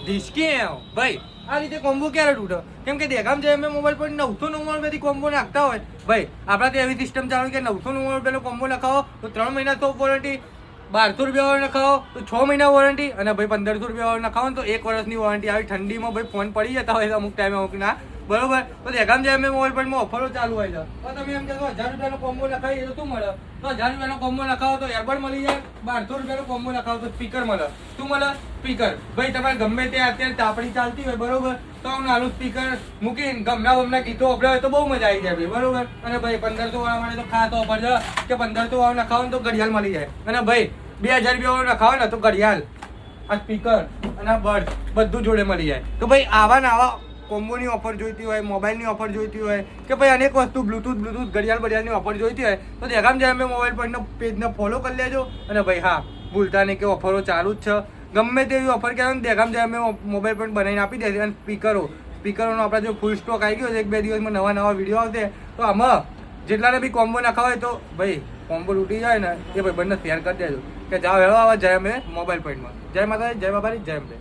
ઢીસકી ભાઈ આ રીતે કોમ્બો ક્યારે તૂટે? કેમ કે દેખામ જાય અમે મોબાઈલ પર 999 કોમ્બો નાખતા હોય ભાઈ. આપણા તો એવી સિસ્ટમ ચાલુ કે 999 કોમ્બો નખાવો તો 3 મહિના તો વોરંટી, 1200 વાળો નખાવો તો 6 મહિના વોરંટી, અને ભાઈ 1500 વાળો નખાવો તો 1 વર્ષની વોરંટી આવી. ઠંડીમાં ભાઈ ફોન પડી જતા હોય અમુક ટાઈમે અમુક ના, બરોબર. તો દેખામ જાય અમે મોબાઈલ પર ઓફરો ચાલુ હોય છે. તો તમે એમ કહેશો 1000 કોમ્બો નખાવી તો શું મળે? તો 1000 કોમ્બો નખાવો તો એરબડ મળી જાય, 1200 કોમ્બો નખાવો તો સ્પીકર મળે. શું મળે? સ્પીકર. ભાઈ તમારે ગમે તે અત્યારે તાપડી ચાલતી હોય, બરોબર, તો નાનું સ્પીકર મૂકીને ગમના ગીતો વાપરે હોય તો બહુ મજા આવી જાય ભાઈ, બરોબર. અને ભાઈ 1500 વાળા માટે તો ખાસ ઓફર છે કે 1500 વાળો નખાવો તો ઘડિયાળ મળી જાય. અને ભાઈ 2000 વાળો નખાવો ને તો ઘડિયાળ, આ સ્પીકર અને આ બર્ડ બધું જોડે મળી જાય. તો ભાઈ આવા ને આવા કોમ્બોની ઓફર જોઈતી હોય, મોબાઈલની ઓફર જોઈતી હોય, કે ભાઈ અનેક વસ્તુ બ્લુટૂથ ઘડિયાળની ઓફર જોઈતી હોય તો દેખામ જાય અમે મોબાઈલ પરનો પેજને ફોલો કરી લેજો. અને ભાઈ હા, ભૂલતા નહીં કે ઓફરો ચાલુ જ છે. ગમે તેવી ઓફર કહેવાય ને દેખામ જાય અમે મોબાઈલ પર બનાવીને આપી દે. અને સ્પીકરોનો આપણે જો ફૂલ સ્ટોક આવી ગયો છે, 1-2 દિવસમાં નવા વિડીયો આવશે. તો આમાં જેટલાને બી કોમ્બો નાખવા હોય તો ભાઈ કોમ્બો લૂટી જાય ને એ ભાઈ બંને શેર કરી દેજો કે જાઓ હેલો આવા જાય અમે મોબાઈલ પોઈન્ટમાં. જય માતાજી, જય બાબારી, જય અંબે.